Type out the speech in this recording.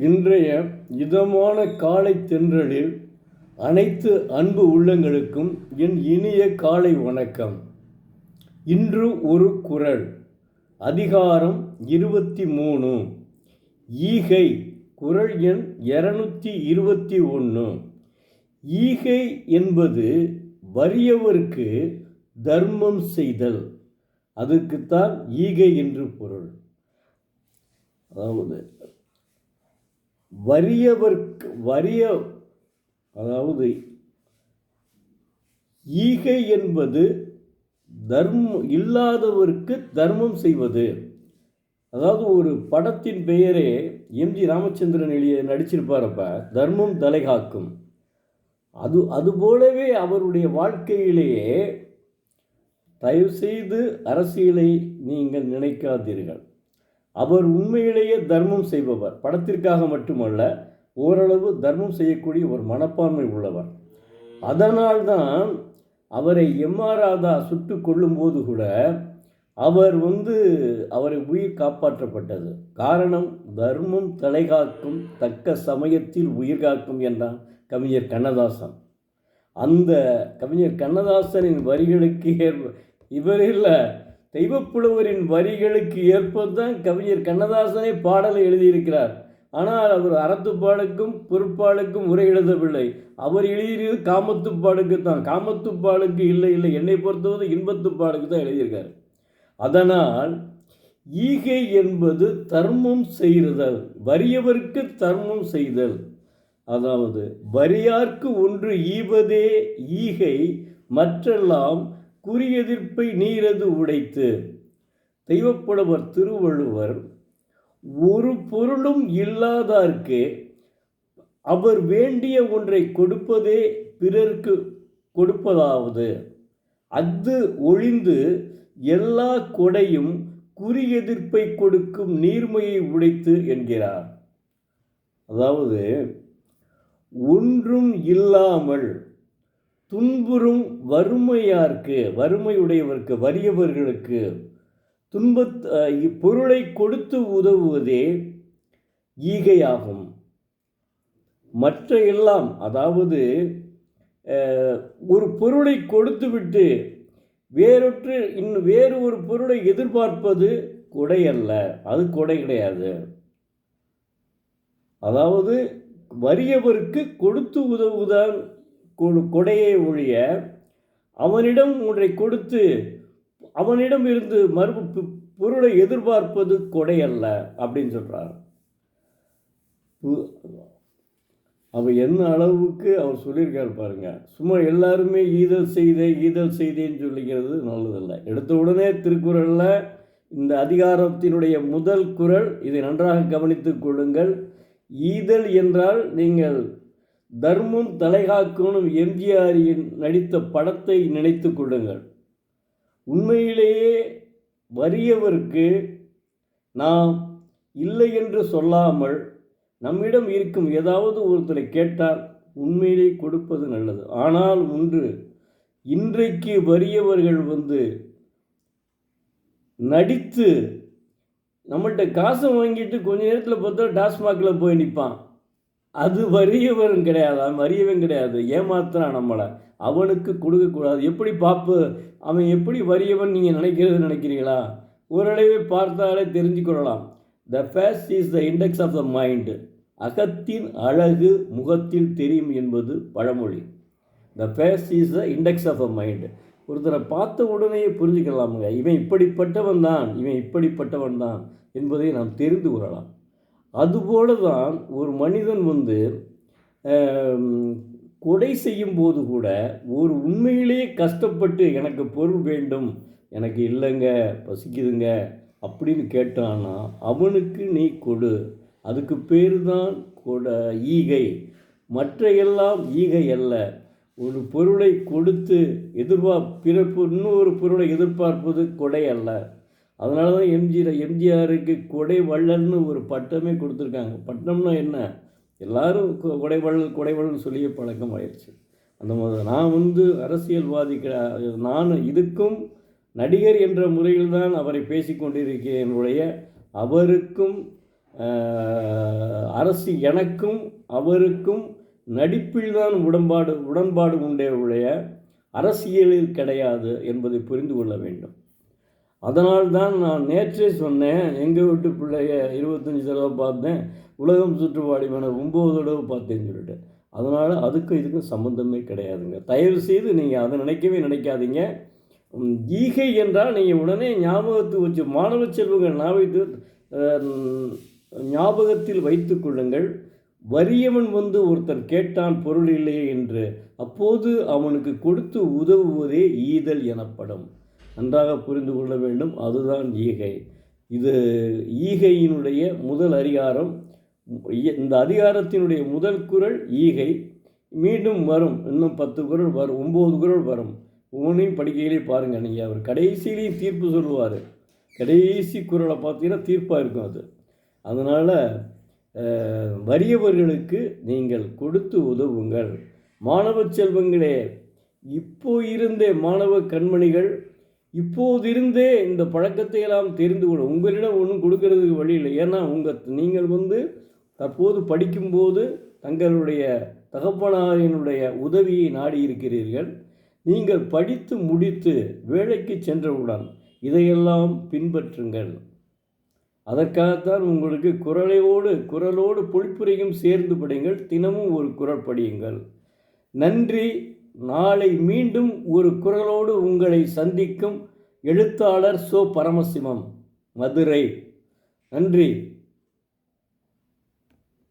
இன்றைய இதமான காலை தென்றலில் அனைத்து அன்பு உள்ளங்களுக்கும் என் இனிய காலை வணக்கம். இன்று ஒரு குறள். அதிகாரம் 23. ஈகை. குறள் எண் 221. ஈகை என்பது வறியவர்க்கு தர்மம் செய்தல். அதுக்குத்தான் ஈகை என்று பொருள். அதாவது அதாவது ஈகை என்பது இல்லாதவருக்கு தர்மம் செய்வது. அதாவது ஒரு படத்தின் பெயரே எம்ஜி ராமச்சந்திரன் நடிச்சிருப்பாரப்ப, தர்மம் தலைகாக்கும். அதுபோலவே அவருடைய வாழ்க்கையிலேயே தயவுசெய்து அரசியலை நீங்கள் நினைக்காதீர்கள். அவர் உண்மையிலேயே தர்மம் செய்பவர். படத்திற்காக மட்டுமல்ல, ஓரளவு தர்மம் செய்யக்கூடிய ஒரு மனப்பான்மை உள்ளவர். அதனால்தான் அவரை எம்.ஆர். ராதா சுட்டு கொள்ளும்போது கூட அவரை உயிர் காப்பாற்றப்பட்டது. காரணம், தர்மம் தலைகாக்கும், தக்க சமயத்தில் உயிர் காக்கும் என்றான் கவிஞர் கண்ணதாசன். அந்த கவிஞர் கண்ணதாசனின் வரிகளுக்கு இவரில் தெய்வப்புலவரின் வரிகளுக்கு ஏற்பதான் கவிஞர் கண்ணதாசனே பாடலை எழுதியிருக்கிறார். ஆனால் அவர் அறத்துப்பாலுக்கும் பொருட்பாலுக்கும் உரை எழுதவில்லை. அவர் எழுதியது காமத்துப்பாலுக்கு தான். காமத்துப்பாலுக்கு இல்லை, என்னை பொறுத்தவரை இன்பத்துப்பாலுக்கு தான் எழுதியிருக்கார். அதனால் ஈகை என்பது தர்மம் செய்தல், வறியவர்க்கு தர்மம் செய்தல். அதாவது வறியார்க்கு ஒன்று ஈவதே ஈகை, மற்றெல்லாம் குறியெதிர்ப்பை நீரது உடைத்து. தெய்வப்புலவர் திருவள்ளுவர், ஒரு பொருளும் இல்லாதார்க்கு அவர் வேண்டிய ஒன்றை கொடுப்பதே பிறர்க்கு கொடுப்பதாவது, அஃது ஒழிந்து எல்லா கொடையும் குறியெதிர்ப்பை கொடுக்கும் நீர்மையை உடைத்து என்கிறார். அதாவது ஒன்றும் இல்லாமல் துன்புறும் வறுமையார்க்கு, வறுமையுடையவர்க்கு, வறியவர்களுக்கு பொருளை கொடுத்து உதவுவதே ஈகையாகும். மற்ற எல்லாம், அதாவது ஒரு பொருளை கொடுத்துவிட்டு வேறு ஒரு பொருளை எதிர்பார்ப்பது கொடை அல்ல, அது கொடை கிடையாது. அதாவது வறியவருக்கு கொடுத்து உதவுதான் கொடையை ஒழிய, அவனிடம் ஒன்றை கொடுத்து அவனிடம் இருந்து பொருளை எதிர்பார்ப்பது கொடை அல்ல அப்படின்னு சொல்றார். அவர் என்ன அளவுக்கு அவர் சொல்லியிருக்காரு பாருங்க. சும்மா எல்லாருமே ஈதல் செய்தேன்னு சொல்லிக்கிறது நல்லதில்லை. எடுத்த உடனே திருக்குறளில் இந்த அதிகாரத்தினுடைய முதல் குறள், இதை நன்றாக கவனித்துக் கொள்ளுங்கள். ஈதல் என்றால் நீங்கள் தர்மம் தலைகாக்கணும் எம்ஜிஆர் நடித்த படத்தை நினைத்து கொள்ளுங்கள். உண்மையிலேயே வறியவருக்கு நாம் இல்லை என்று சொல்லாமல், நம்மிடம் இருக்கும் ஏதாவது ஒருத்தரை கேட்டால் உண்மையிலே கொடுப்பது நல்லது. ஆனால் இன்றைக்கு வறியவர்கள் நடித்து நம்மள்கிட்ட காசை வாங்கிட்டு கொஞ்ச நேரத்தில் பார்த்தா டாஸ்மாகில் போய் நிற்பான். அது வறியவன் கிடையாது, அவன் வறியவன் கிடையாது, ஏமாத்துறான் நம்மளை. அவனுக்கு கொடுக்கக்கூடாது. எப்படி அவன் எப்படி வறியவன் நீங்கள் நினைக்கிறீங்களா? ஓரளவு பார்த்தாலே தெரிஞ்சுக்கொள்ளலாம். The face is the index of the mind. அகத்தின் அழகு முகத்தில் தெரியும் என்பது பழமொழி. The face is the index of the mind. ஒருத்தரை பார்த்த உடனே புரிஞ்சுக்கலாமுங்க, இவன் இப்படிப்பட்டவன் தான் என்பதை நாம் தெரிந்து கொள்ளலாம். அதுபோல தான் ஒரு மனிதன் கொடை செய்யும் போது கூட ஒரு உண்மையிலேயே கஷ்டப்பட்டு எனக்கு பொருள் வேண்டும், எனக்கு இல்லைங்க, பசிக்குதுங்க அப்படின்னு கேட்டான்னா அவனுக்கு நீ கொடு. அதுக்கு பேர் தான் ஈகை. மற்ற எல்லாம் ஈகை அல்ல. ஒரு பொருளை கொடுத்து இன்னொரு பொருளை எதிர்பார்ப்பது கொடை அல்ல. அதனால தான் எம்ஜிஆருக்கு கொடை வள்ளல்னு ஒரு பட்டமே கொடுத்துருக்காங்க. பட்டம்னா என்ன? எல்லாரும் கொடைவள்ளல்னு சொல்லிய பழக்கம் ஆயிடுச்சு. அந்த மாதிரி நான் அரசியல்வாதி நான் இதுக்கும் நடிகர் என்ற முறையில் தான் அவரை பேசி கொண்டிருக்கிறேன். அவருக்கும் அரசு எனக்கும் அவருக்கும் நடிப்பில்தான் உடன்பாடு உண்டே ஒழிய அரசியலில் கிடையாது என்பதை புரிந்து கொள்ள வேண்டும். அதனால்தான் நான் நேற்றே சொன்னேன், எங்கள் வீட்டு பிள்ளைய 25 தடவை பார்த்தேன், உலகம் சுற்றுப்பாடிமான 9 தடவை பார்த்தேன்னு சொல்லிட்டு. அதனால் அதுக்கும் இதுக்கும் சம்மந்தமே கிடையாதுங்க. தயவு செய்து நீங்கள் அதை நினைக்கவே நினைக்காதீங்க. ஈகை என்றால் நீங்கள் உடனே ஞாபகத்துக்கு வச்சு மாணவ செல்வங்கள் ஞாபகத்தில் வைத்து கொள்ளுங்கள். வறியவன் வந்து ஒருத்தர் கேட்டான் பொருள் இல்லையே என்று, அப்போது அவனுக்கு கொடுத்து உதவுவதே ஈதல் எனப்படும். நன்றாக புரிந்து கொள்ள வேண்டும். அதுதான் ஈகை. இது ஈகையினுடைய முதல் அதிகாரம். இந்த அதிகாரத்தினுடைய முதல் குறள் ஈகை. மீண்டும் வரும், இன்னும் 10 குறள் வரும், 9 குறள் வரும். ஒவ்வொன்றையும் படிக்கையிலே பாருங்கள். நீங்கள் அவர் கடைசியிலையும் தீர்ப்பு சொல்லுவார். கடைசி குறளை பார்த்தீங்கன்னா தீர்ப்பாக இருக்கும் அது. அதனால் வறியவர்களுக்கு நீங்கள் கொடுத்து உதவுங்கள். மாணவ செல்வங்களே, இப்போ இருந்தே மாணவ கண்மணிகள் இப்போதிருந்தே இந்த பழக்கத்தை எல்லாம் தெரிந்து கொள்ளும். உங்களிடம் ஒன்றும் கொடுக்கறதுக்கு வழி இல்லை. ஏன்னா நீங்கள் வந்து தற்போது படிக்கும்போது தங்களுடைய தகப்பனாரினுடைய உதவியை நாடி இருக்கிறீர்கள். நீங்கள் படித்து முடித்து வேலைக்கு சென்றவுடன் இதையெல்லாம் பின்பற்றுங்கள். அதற்காகத்தான் உங்களுக்கு குறளோடு பொழிப்புரையும் சேர்ந்து படியுங்கள். தினமும் ஒரு குறள் படியுங்கள். நன்றி. நாளை மீண்டும் ஒரு குறளோடு உங்களை சந்திக்கும் எழுத்தாளர் சோ. பரமசிவம், மதுரை. நன்றி.